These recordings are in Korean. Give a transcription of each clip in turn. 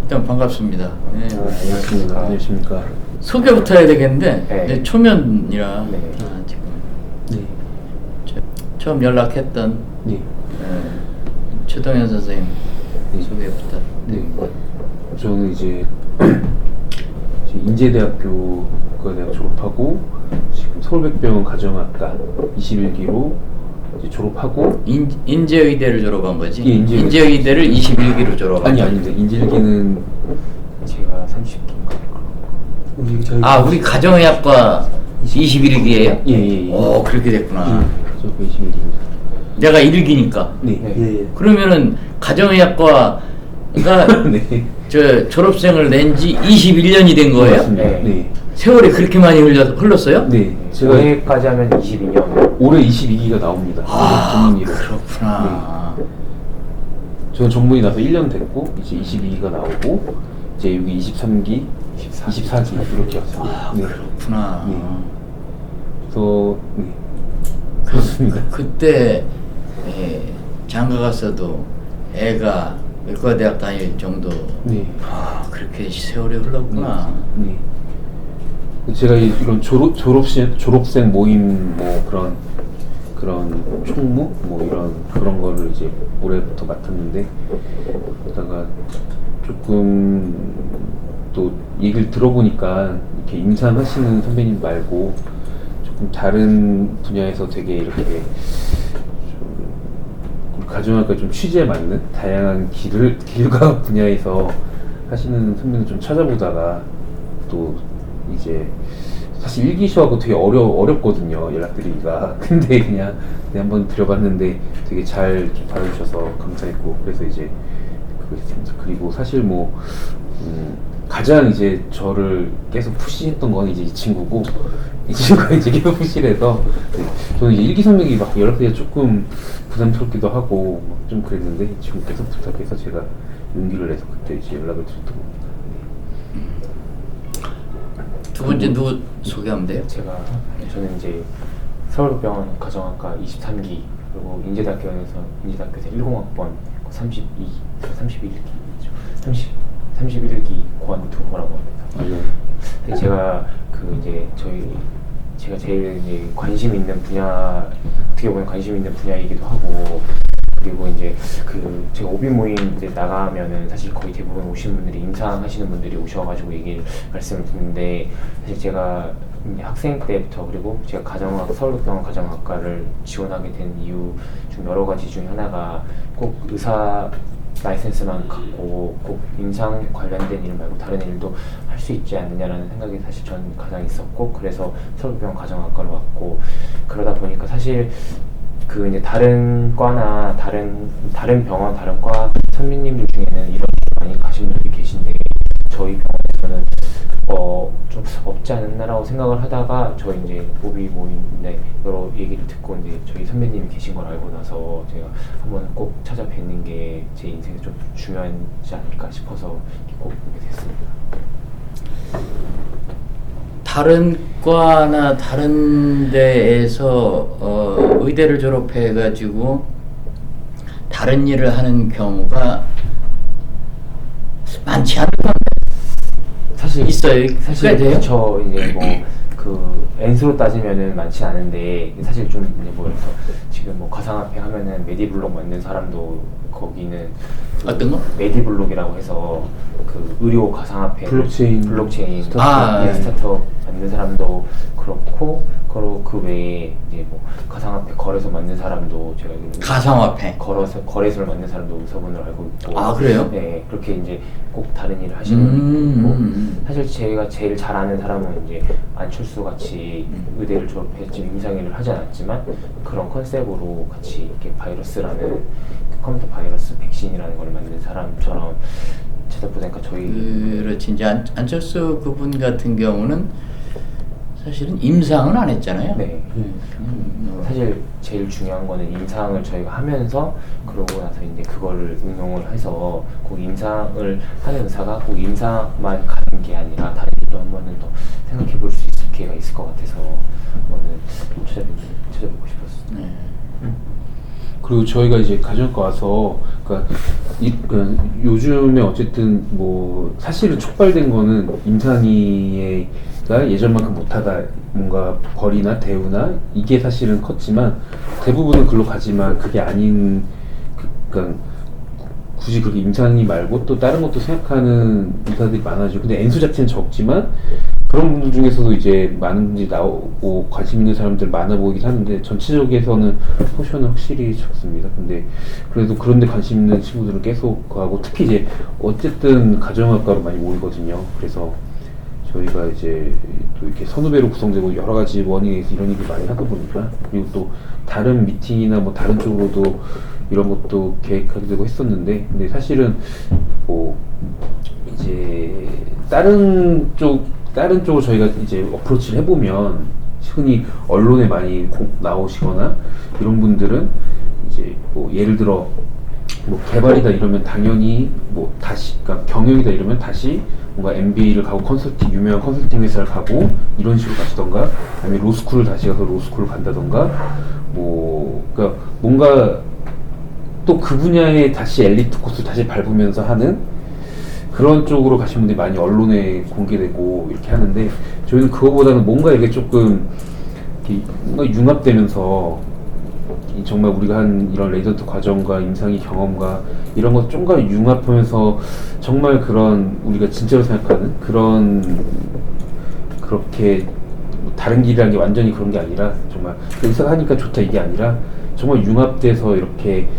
일단 반갑습니다. 네. 안녕하십니까. 안녕하십니까. 소개부터 해야 되겠는데 네. 초면이라 네. 지금 네. 처음 연락했던 네. 최동현 선생님 네. 소개 부탁. 네. 저는 이제 인제대학교 대학 졸업하고 지금 서울백병원 가정학과 21기로 이제 졸업하고 인제의대를 졸업한 거지? 예, 인제의대를 21기로 졸업한 아니 아닌데 인제일기는 제가 30기인가 아 우리 가정의학과 21기예요? 예예예. 그렇게 됐구나. 저 21기입니다. 내가 1기니까. 네. 예. 그러면은 가정의학과가 네. 저 졸업생을 낸 지 21년이 된 거예요? 맞습니다. 네. 세월이 그렇게 많이 흘렀어요? 네. 제가 올해까지 하면 22년. 올해 22기가 나옵니다. 전문의로. 그렇구나. 네. 저는 전문의 나서 1년 됐고 이제 22기가 나오고 이제 여기 23기, 24기 이렇게 왔습니다. 네. 그렇구나. 네. 그래서 네. 그렇습니다. 그때 장가 갔어도 애가 의과대학 다닐 정도. 네. 그렇게 세월이 흘렀구나. 네. 제가 이런 졸업생 모임 뭐 그런 총무 뭐 그런 거를 이제 올해부터 맡았는데 그러다가 조금 또 얘기를 들어보니까 이렇게 임상하시는 선배님 말고 조금 다른 분야에서 되게 이렇게 좀 가정학과 좀 취지에 맞는 다양한 길과 분야에서 하시는 선배님 좀 찾아보다가 또 이제 사실 일기시하고 되게 어렵거든요, 연락드리기가. 근데 그냥 한번 드려봤는데 되게 잘 받아주셔서 감사했고 그래서 이제 그거 했습니다. 그리고 사실 뭐 가장 이제 저를 계속 푸시했던 건 이제 이 친구고 이 친구가 이제 계속 푸시를 해서 저는 이제 일기 선배기 막 연락드리기가 조금 부담스럽기도 하고 좀 그랬는데 이 친구 계속 부탁해서 제가 용기를 내서 그때 이제 연락을 드렸던 겁니다. 두 번째 누구 소개하면 돼요? 저는 이제 서울병원 가정학과 23기 그리고 인제대학교에서 10학번 31기 고안두호라고 합니다. 근데 제가 제가 제일 이제 관심 있는 분야 어떻게 보면 관심 있는 분야이기도 하고 그리고 이제 제가 오비 모임 이제 나가면은 사실 거의 대부분 오신 분들이 임상하시는 분들이 오셔가지고 말씀을 듣는데 사실 제가 이제 학생 때부터 그리고 제가 서울병원 가정학과를 지원하게 된 이유 중 여러 가지 중에 하나가 꼭 의사 라이센스만 갖고 꼭 임상 관련된 일 말고 다른 일도 할 수 있지 않느냐라는 생각이 사실 전 가장 있었고 그래서 서울병원 가정학과로 왔고 그러다 보니까 사실 이제 다른 과나 다른 병원, 다른 과 선배님들 중에는 이런 많이 가신 분들이 계신데 저희 병원에서는 좀 없지 않았나라고 생각을 하다가 저희 이제 오비 모임인데 여러 얘기를 듣고 이제 저희 선배님이 계신 걸 알고 나서 제가 한번 꼭 찾아뵙는 게 제 인생에 좀 중요하지 않을까 싶어서 꼭 보게 됐습니다. 다른 과나 다른 데에서 의대를 졸업해가지고 다른 일을 하는 경우가 많지 않을 건데 사실 있어요. 사실 꽤 돼요? 저 이제 N수로 따지면은 많지 않은데 사실 좀 이제 그래서 지금 가상화폐 하면은 메디블록 만든 사람도 거기는 어떤 거? 메디블록이라고 해서 의료 가상화폐 블록체인 스타트업 만든 사람도 그렇고 그 외에 이제 가상화폐 거래소 만든 사람도 제가 가상화폐 거래소를 만든 사람도 의사분으로 알고 있고 아 그래요? 네 그렇게 이제 꼭 다른 일을 하시는 분이 있고 사실 제가 제일 잘 아는 사람은 이제 안철수 같이 의대를 졸업했지만 임상일을 하지 않았지만 그런 컨셉으로 같이 이렇게 바이러스라는 컴퓨터 바이러스 백신이라는 걸 만든 사람처럼 찾아보니까 저희 그렇지 이제 안철수 그분 같은 경우는 사실은 임상은 안 했잖아요. 네. 사실 제일 중요한 거는 임상을 저희가 하면서 그러고 나서 이제 그거를 응용을 해서 꼭 임상을 하는 의사가 꼭 임상만 가는 게 아니라 다른 일도 한 번은 더 생각해 볼 수 있을 기회가 있을 것 같아서 저는 찾아뵙고 싶었어요. 네. 그리고 저희가 이제 가정과 와서 그러니까 요즘에 어쨌든 뭐 사실은 촉발된 거는 임산이가 예전만큼 못하다 뭔가 벌이나 대우나 이게 사실은 컸지만 대부분은 글로 가지만 그게 아닌 그러니까 굳이 그렇게 임산이 말고 또 다른 것도 생각하는 의사들이 많아지고 근데 N수 자체는 적지만 그런 분들 중에서도 이제 많은 분들이 나오고 관심 있는 사람들 많아 보이긴 하는데 전체적에서는 포션은 확실히 적습니다. 근데 그래도 그런데 관심 있는 친구들은 계속 하고 특히 이제 어쨌든 가정학과로 많이 모이거든요. 그래서 저희가 이제 또 이렇게 선후배로 구성되고 여러 가지 원인에서 이런 일이 많이 하다 보니까 그리고 또 다른 미팅이나 뭐 다른 쪽으로도 이런 것도 계획하게 되고 했었는데 근데 사실은 뭐 이제 다른 쪽으로 저희가 이제 어프로치를 해보면 흔히 언론에 많이 나오시거나 이런 분들은 이제 뭐 예를 들어 뭐 개발이다 이러면 당연히 뭐 다시 그러니까 경영이다 이러면 다시 뭔가 MBA를 가고 유명한 컨설팅 회사를 가고 이런 식으로 가시던가 아니면 로스쿨을 다시 가서 로스쿨을 간다던가 뭐 그러니까 뭔가 또 그 분야에 다시 엘리트 코스를 다시 밟으면서 하는 그런 쪽으로 가신 분들이 많이 언론에 공개되고 이렇게 하는데 저희는 그거보다는 뭔가 이게 조금 뭔가 융합되면서 정말 우리가 한 이런 레지던트 과정과 임상의 경험과 이런 것 좀 더 융합하면서 정말 그런 우리가 진짜로 생각하는 그런 그렇게 다른 길이라는 게 완전히 그런 게 아니라 정말 의사가 하니까 좋다 이게 아니라 정말 융합돼서 이렇게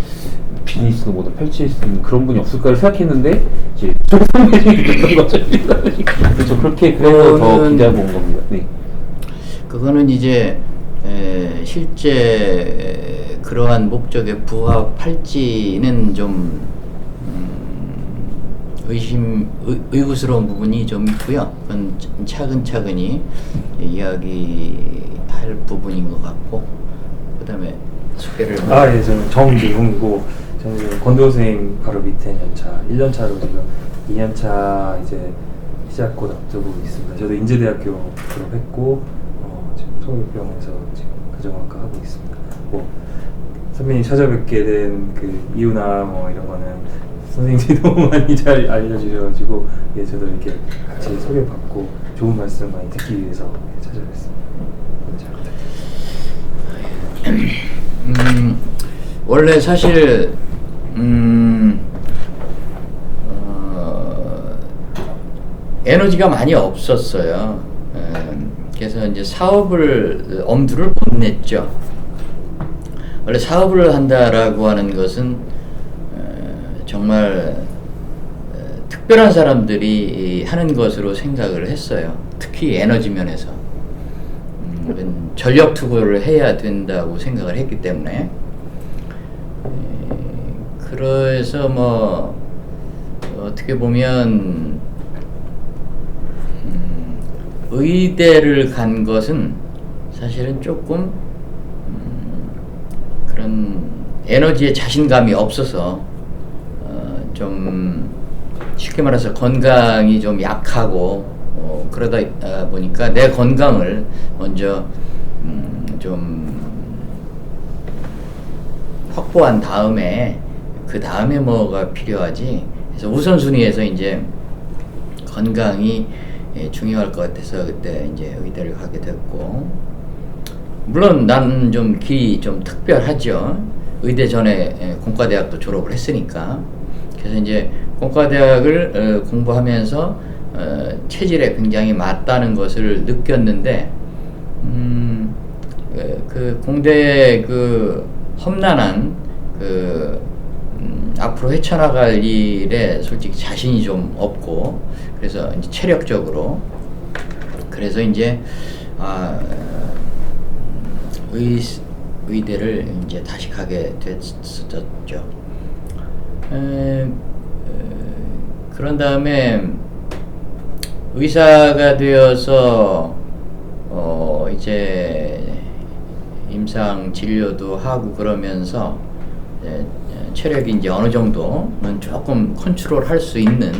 비즈니스도 모두 펼칠 수 있는 그런 분이 없을까를 생각했는데 이제 선배님이 됐던 거죠. 그래서 그렇게 그래서 더 기대하고 온 겁니다. 네. 그거는 이제 실제 그러한 목적에 부합할지는 좀 의구스러운 부분이 좀 있고요. 그건 차근차근히 이야기할 부분인 것 같고 그다음에 소개를 예, 저는 정미웅이고 저는 지금 권도 선생님 바로 밑에 연차 1년차로 지금 2년차 이제 시작 곧 앞두고 있습니다. 저도 인제대학교 졸업했고 지금 서울병원에서 지금 가정학과 하고 있습니다. 뭐 선배님 찾아뵙게 된 그 이유나 뭐 이런 거는 선생님들이 너무 많이 잘 알려주셔가지고 예, 저도 이렇게 같이 소개받고 좋은 말씀 많이 듣기 위해서 찾아뵙습니다. 잘 부탁드립니다. 원래 사실 에너지가 많이 없었어요. 그래서 이제 사업을 엄두를 못 냈죠. 원래 사업을 한다라고 하는 것은 정말 특별한 사람들이 하는 것으로 생각을 했어요. 특히 에너지 면에서 전력 투구를 해야 된다고 생각을 했기 때문에 그래서 뭐 어떻게 보면 의대를 간 것은 사실은 조금 그런 에너지에 자신감이 없어서 좀 쉽게 말해서 건강이 좀 약하고 그러다 보니까 내 건강을 먼저 좀 확보한 다음에 그 다음에 뭐가 필요하지. 그래서 우선순위에서 이제 건강이 중요할 것 같아서 그때 이제 의대를 가게 됐고, 물론 나는 좀 길이 좀 특별하죠. 의대 전에 공과대학도 졸업을 했으니까. 그래서 이제 공과대학을 공부하면서 체질에 굉장히 맞다는 것을 느꼈는데, 그 공대의 그 험난한 앞으로 헤쳐나갈 일에 솔직히 자신이 좀 없고, 그래서 이제 체력적으로, 그래서 이제 의대를 이제 다시 가게 됐었죠. 그런 다음에 의사가 되어서 이제 임상 진료도 하고 그러면서 체력이 이제 어느 정도는 조금 컨트롤할 수 있는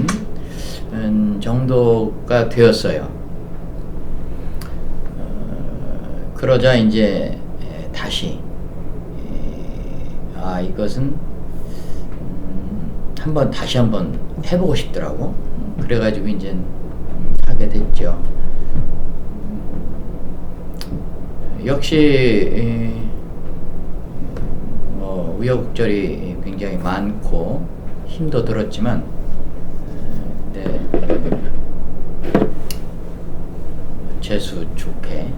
정도가 되었어요. 그러자 이제 다시 이것은 다시 한번 해보고 싶더라고. 그래가지고 이제 하게 됐죠. 역시 뭐 우여곡절이 굉장히 많고 힘도 들었지만 근데 재수 좋게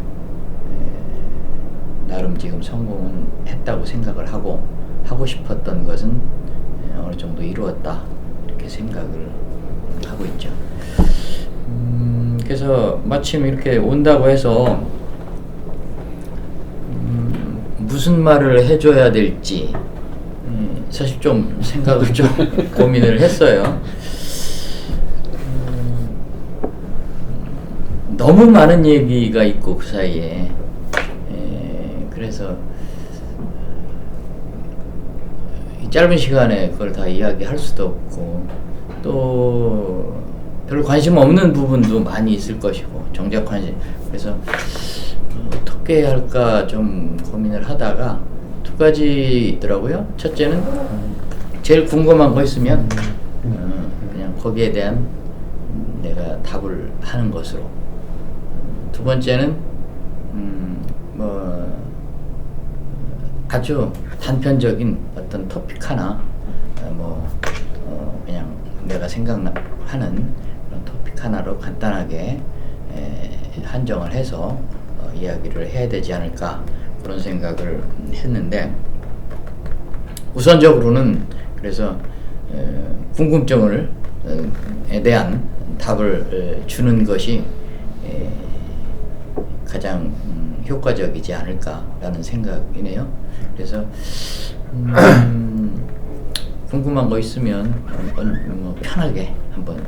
나름 지금 성공은 했다고 생각을 하고 싶었던 것은 어느 정도 이루었다 이렇게 생각을 하고 있죠. 그래서 마침 이렇게 온다고 해서 무슨 말을 해줘야 될지 사실 좀 생각을 좀 고민을 했어요. 너무 많은 얘기가 있고 그 사이에 그래서 이 짧은 시간에 그걸 다 이야기할 수도 없고 또 별로 관심 없는 부분도 많이 있을 것이고 정작 관심 그래서 어떻게 할까 좀 고민을 하다가 두 가지 있더라고요. 첫째는 제일 궁금한 거 있으면 그냥 거기에 대한 내가 답을 하는 것으로. 두 번째는 뭐 아주 단편적인 어떤 토픽 하나 그냥 내가 생각하는 그런 토픽 하나로 간단하게 한정을 해서 이야기를 해야 되지 않을까 그런 생각을 했는데 우선적으로는 그래서 궁금증에 대한 답을 주는 것이 가장 효과적이지 않을까라는 생각이네요. 그래서 궁금한 거 있으면 뭐 편하게 한번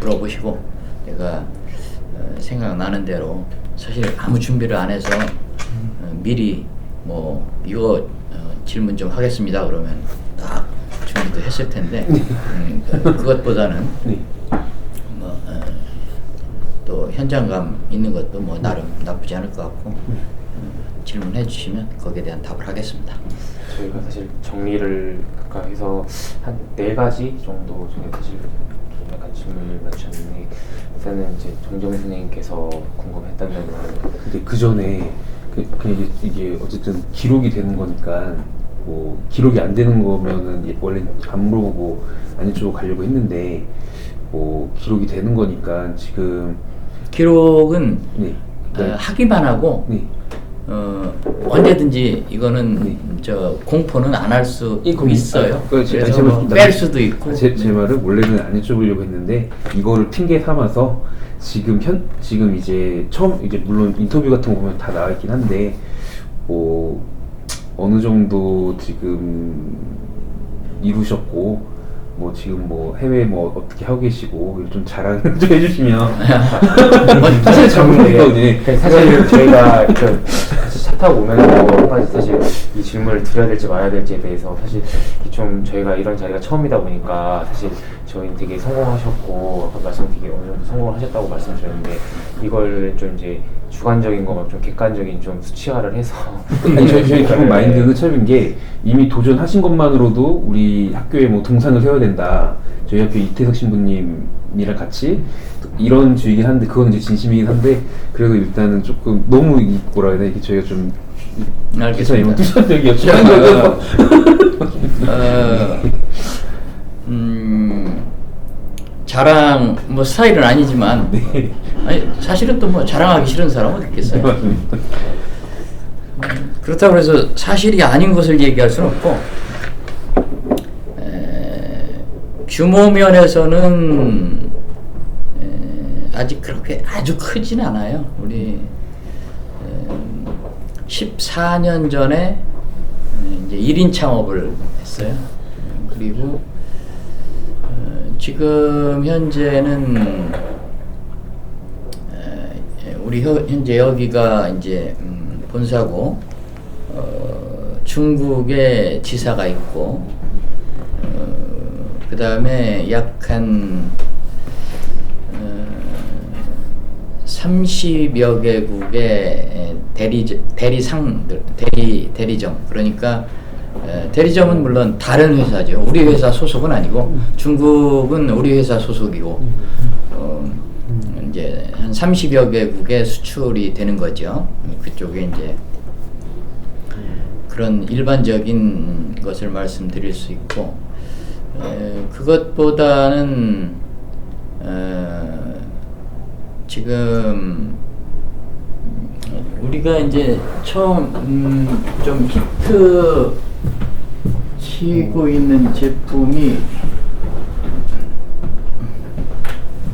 물어보시고 내가 생각나는 대로 사실 아무 준비를 안 해서 미리 뭐 이거 질문 좀 하겠습니다 그러면 딱 준비도 했을 텐데 그것보다는 뭐 또 현장감 있는 것도 뭐 나름 나쁘지 않을 것 같고 질문해 주시면 거기에 대한 답을 하겠습니다. 저희가 사실 정리를 아까 해서 한 4가지 정도 중에 사실 좀 약간 질문을 맞췄는데 일단은 이제 정정희 선생님께서 궁금했던 점은 근데 그 전에 그냥 이게 어쨌든 기록이 되는 거니까 뭐 기록이 안 되는 거면은 원래 안 물어보고 안 여쭤보고 가려고 했는데 뭐 기록이 되는 거니까 지금 기록은 네. 하기만 하고 네. 언제든지 이거는 네. 저 공포는 안 할 수 있어요. 제 그래서 뭐 뺄 수도 있고. 제 말은 원래는 안 여쭤보려고 했는데 이거를 핑계 삼아서 지금 이제 처음 이제 물론 인터뷰 같은 거 보면 다 나와 있긴 한데 뭐 어느 정도 지금 이루셨고 뭐 지금 뭐 해외 뭐 어떻게 하고 계시고 좀 자랑 좀 해주시면 사실 잘 모르겠거든요. 사실 저희가 차 타고 오면서 한 가지 사실 이 질문을 드려야 될지 말아야 될지에 대해서 사실 좀 저희가 이런 자리가 처음이다 보니까 사실 저희는 되게 성공하셨고 아까 말씀 되게 어느 정도 성공을 하셨다고 말씀드렸는데 이걸 좀 이제 주관적인 거 막 좀 객관적인 좀 수치화를 해서 아니 저희 기본 마인드는 처음인 게 이미 도전하신 것만으로도 우리 학교에 뭐 동상을 세워야 된다. 저희 학교 이태석 신부님이랑 같이 이런 주의긴 한데 그건 이제 진심이긴 한데 그래도 일단은 조금 너무 뭐라 해야 되나 저희가 좀 알겠습니다. 투자적이었죠. 자랑 뭐 스타일은 아니지만 네. 아니 사실은 또 뭐 자랑하기 싫은 사람은 있겠어요. 맞습니다. 그렇다고 해서 사실이 아닌 것을 얘기할 수는 없고 규모 면에서는 아직 그렇게 아주 크진 않아요. 우리 14년 전에 이제 1인 창업을 했어요. 그리고 지금 현재는 우리 현재 여기가 이제 본사고 중국에 지사가 있고 그 다음에 약 한 30여 개국의 대리상들, 대리점, 그러니까 대리점은 물론 다른 회사죠. 우리 회사 소속은 아니고 중국은 우리 회사 소속이고 이제 한 30여 개국에 수출이 되는 거죠. 그쪽에 이제 그런 일반적인 것을 말씀드릴 수 있고, 그것보다는 지금 우리가 이제 처음 좀 히트 치고 있는 제품이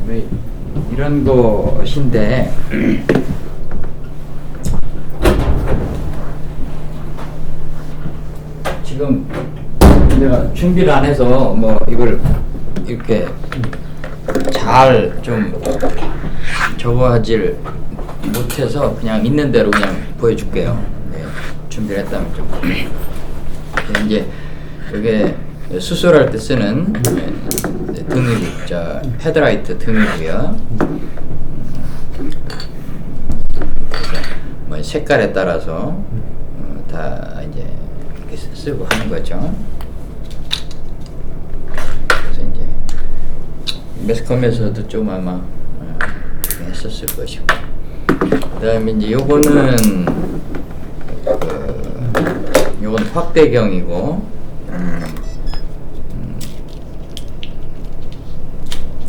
왜 이런 것인데, 지금 내가 준비를 안 해서 뭐 이걸 이렇게 잘 좀 적어하질 못해서 그냥 있는 대로 그냥 보여줄게요. 네, 준비를 했다면 좀. 이제 이게 수술할 때 쓰는 등유, 헤드라이트 등유고요. 뭐 색깔에 따라서 다 이제 이렇게 쓰고 하는 거죠. 그래서 이제 매스컴에서도 좀 아마 했었을 것이고, 그다음에 이제 요거는 요건 확대경이고,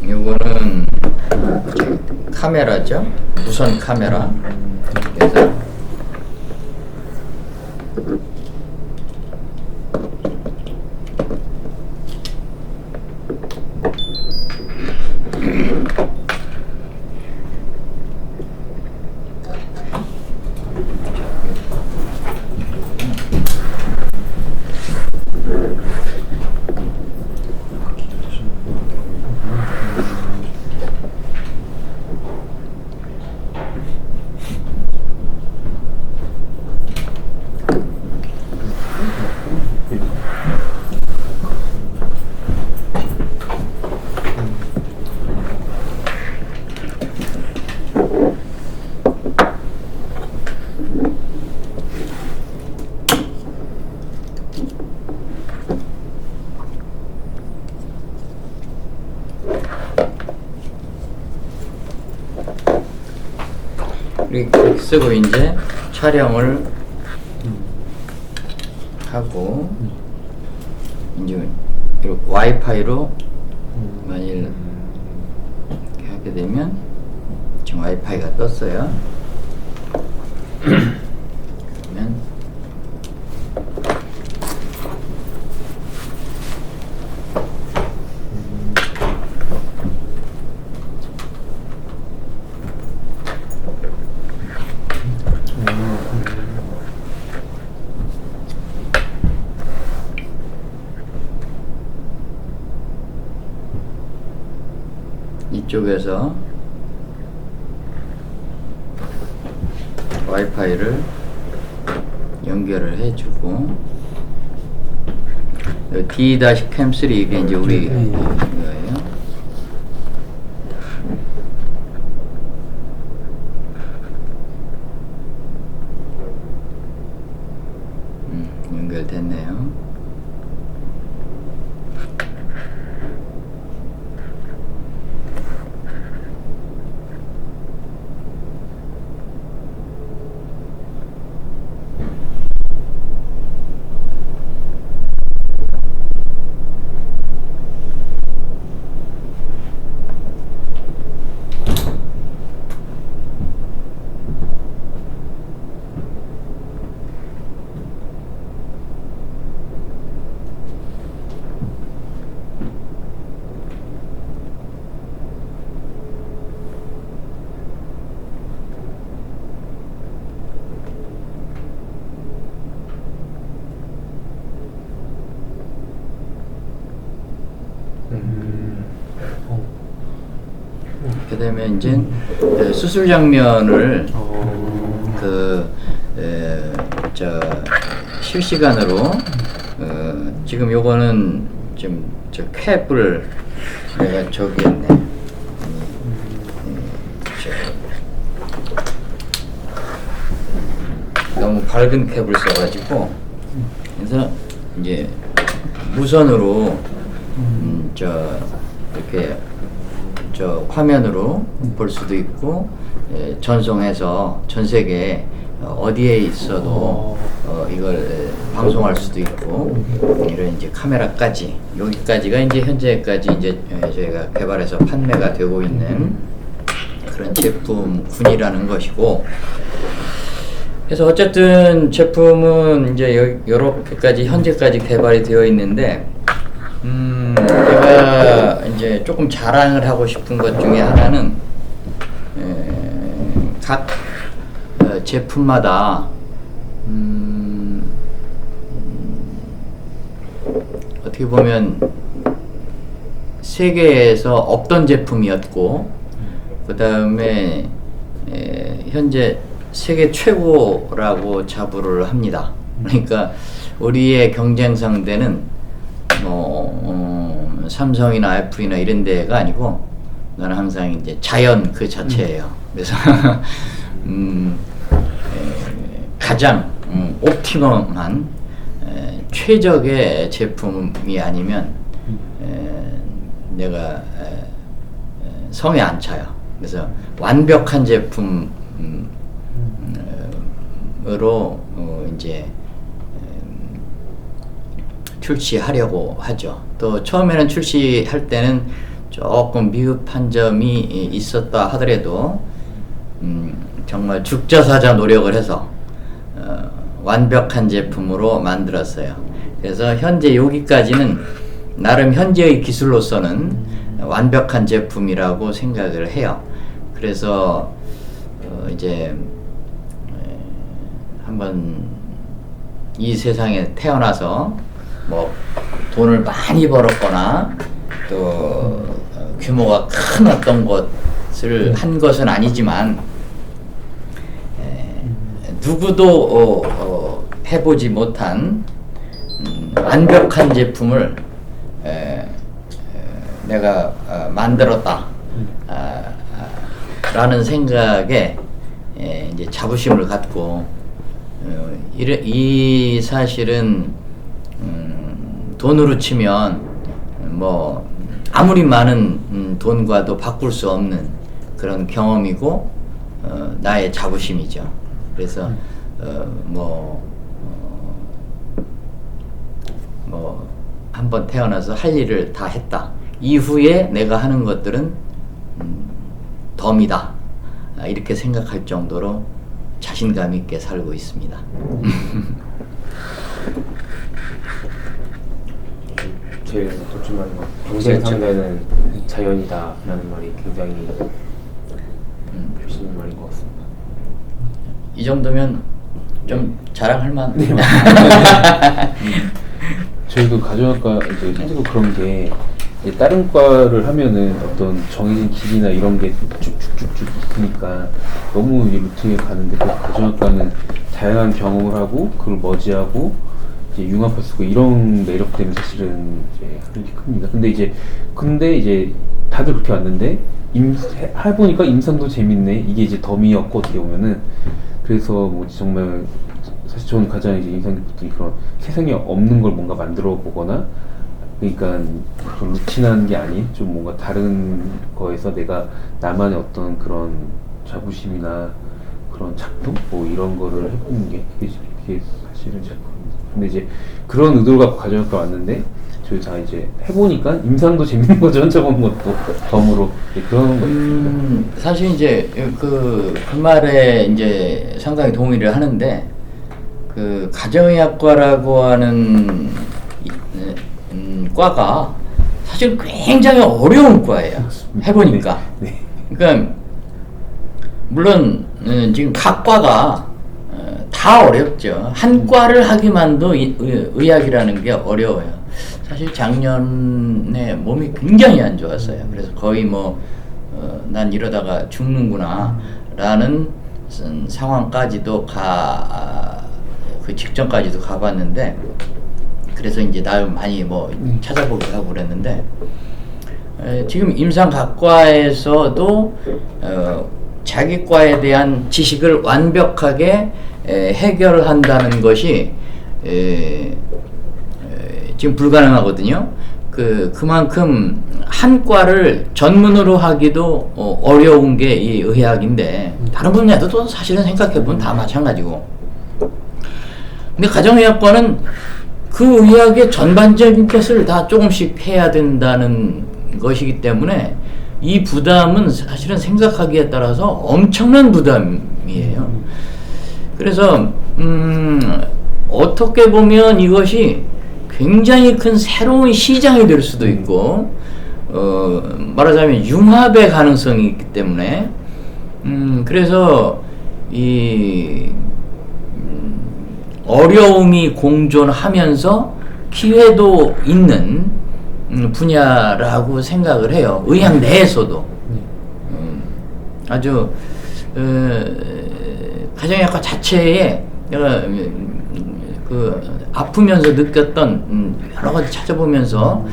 요거는 카메라죠. 무선 카메라. 그래서 이렇게 쓰고 이제 촬영을 하고, 이제 이렇게 와이파이로 만일 이렇게 하게 되면 지금 와이파이가 떴어요. 그러면 이쪽에서 와이파이를 연결을 해주고, D-cam3 이게 이제 우리 이거예요. 연결됐네요. 이렇게 되면 이제 수술 장면을 실시간으로 지금 요거는 지금 저 캡을 내가 저기 했네. 밝은 캡을 써가지고 그래서 이제 무선으로 이렇게 화면으로 볼 수도 있고 전송해서 전 세계 어디에 있어도 이걸 방송할 수도 있고 이런 이제 카메라까지 여기까지가 이제 현재까지 이제 저희가 개발해서 판매가 되고 있는 그런 제품군이라는 것이고 그래서 어쨌든 제품은 이제 이렇게까지 현재까지 개발이 되어 있는데 제가 이제 조금 자랑을 하고 싶은 것 중에 하나는 각 제품마다 어떻게 보면 세계에서 없던 제품이었고 그 다음에 현재 세계 최고라고 자부를 합니다. 그러니까 우리의 경쟁 상대는 삼성이나 애플이나 이런 데가 아니고 나는 항상 이제 자연 그 자체예요. 그래서 가장 옵티멈한 최적의 제품이 아니면 내가 성에 안 차요. 그래서 완벽한 제품으로 이제 출시하려고 하죠. 또 처음에는 출시할 때는 조금 미흡한 점이 있었다 하더라도 정말 죽자사자 노력을 해서 완벽한 제품으로 만들었어요. 그래서 현재 여기까지는 나름 현재의 기술로서는 완벽한 제품이라고 생각을 해요. 그래서 이제 한번 이 세상에 태어나서 뭐 돈을 많이 벌었거나 또 규모가 큰 어떤 것을 한 것은 아니지만 누구도 해보지 못한 완벽한 제품을 내가 만들었다 라는 생각에 이제 자부심을 갖고 이 사실은 돈으로 치면 뭐 아무리 많은 돈과도 바꿀 수 없는 그런 경험이고 나의 자부심이죠. 그래서 한번 태어나서 할 일을 다 했다. 이후에 내가 하는 것들은 덤이다. 이렇게 생각할 정도로 자신감 있게 살고 있습니다. 제일 도출만 경쟁 상대는 자연이다라는 말이 굉장히 멋있는 말인 것 같습니다. 이 정도면 좀 자랑할 만. 네, 저희도 가정학과 이제 실제로 그런 게 이제 다른 과를 하면은 어떤 정해진 길이나 이런 게 쭉쭉쭉쭉 있으니까 너무 이제 루틴에 가는데 그 가정학과는 다양한 경험을 하고 그걸 머지하고 이제 융합할 수 있고 이런 매력 때문에 사실은 이제 하는 게 큽니다. 근데 이제 다들 그렇게 왔는데 해보니까 임상도 재밌네. 이게 이제 덤이었고 어떻게 보면은 그래서 뭐 정말 사실 저는 가장 이제 인상 깊었던 그런 세상에 없는 걸 뭔가 만들어 보거나 그러니까 좀 루틴한 게 아닌 좀 뭔가 다른 거에서 내가 나만의 어떤 그런 자부심이나 그런 작품 뭐 이런 거를 해보는 게 그게 사실은 작품입니다. 근데 이제 그런 의도를 갖고 가정학과 왔는데 저희 다 이제 해보니까 임상도 재밌는 거죠. 혼자 보는 것도 덤으로 그런 거. 사실 이제 그 말에 이제 상당히 동의를 하는데 그 가정의학과라고 하는 과가 사실 굉장히 어려운 과예요. 해보니까. 네. 그러니까 물론 지금 각 과가 다 어렵죠. 한 과를 하기만도 의학이라는 게 어려워요. 사실 작년에 몸이 굉장히 안 좋았어요. 그래서 거의 난 이러다가 죽는구나 라는 상황까지도 그 직전까지도 가봤는데 그래서 이제 나름 많이 찾아보기도 하고 그랬는데 지금 임상각과에서도 자기 과에 대한 지식을 완벽하게 해결한다는 것이 지금 불가능하거든요. 그만큼 한 과를 전문으로 하기도 어려운 게 이 의학인데 다른 분야도 또 사실은 생각해보면 다 마찬가지고. 근데 가정의학과는 그 의학의 전반적인 것을 다 조금씩 해야 된다는 것이기 때문에 이 부담은 사실은 생각하기에 따라서 엄청난 부담이에요. 그래서 어떻게 보면 이것이 굉장히 큰 새로운 시장이 될 수도 있고 말하자면 융합의 가능성이 있기 때문에 그래서 이 어려움이 공존하면서 기회도 있는 분야라고 생각을 해요. 의학 내에서도 아주 가정의학과 자체에 내가 아프면서 느꼈던 여러 가지 찾아보면서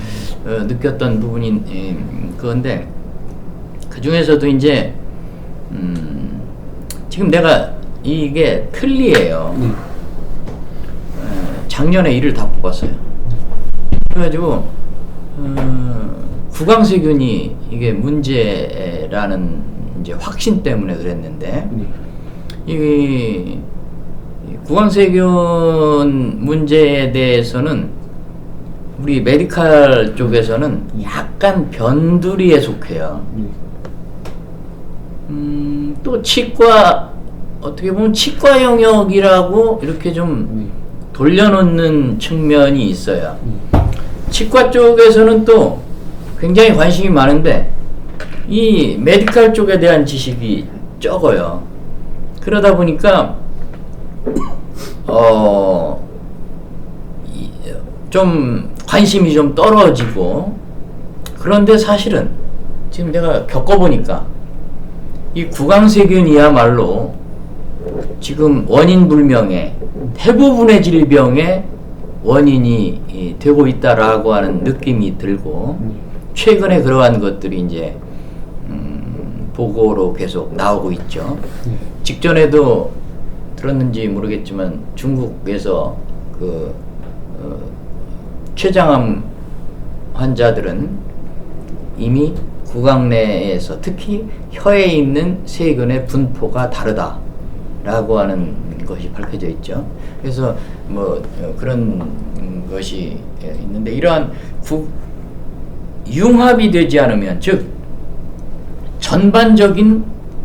느꼈던 부분이 그건데 그 중에서도 이제 지금 내가 이게 틀니예요. 작년에 이를 다 뽑았어요. 그래가지고 구강세균이 이게 문제라는 이제 확신 때문에 그랬는데 이 구강세균 문제에 대해서는 우리 메디칼 쪽에서는 약간 변두리에 속해요. 또 치과 어떻게 보면 치과 영역이라고 이렇게 좀 돌려놓는 측면이 있어요. 치과 쪽에서는 또 굉장히 관심이 많은데 이 메디칼 쪽에 대한 지식이 적어요. 그러다 보니까 좀 관심이 좀 떨어지고 그런데 사실은 지금 내가 겪어보니까 이 구강세균이야말로 지금 원인 불명의 대부분의 질병의 원인이 되고 있다라고 하는 느낌이 들고 최근에 그러한 것들이 이제 보고로 계속 나오고 있죠. 직전에도 들었는지 모르겠지만 중국에서 췌장암 환자들은 이미 구강 내에서 특히 혀에 있는 세균의 분포가 다르다라고 하는 것이 밝혀져 있죠. 그래서 뭐 그런 것이 있는데 이러한 융합이 되지 않으면 즉 전반적인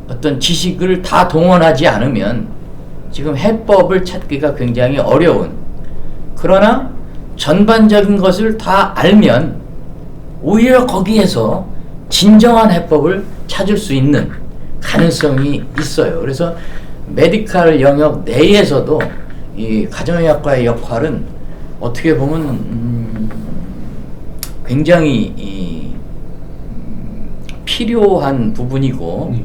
어떤 지식을 다 동원하지 않으면 지금 해법을 찾기가 굉장히 어려운 그러나 전반적인 것을 다 알면 오히려 거기에서 진정한 해법을 찾을 수 있는 가능성이 있어요. 그래서 메디칼 영역 내에서도 이 가정의학과의 역할은 어떻게 보면 굉장히 필요한 부분이고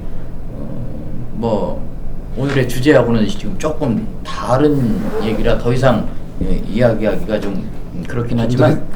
뭐 오늘의 주제하고는 지금 조금 다른 얘기라 더 이상 이야기하기가 좀 그렇긴 하지만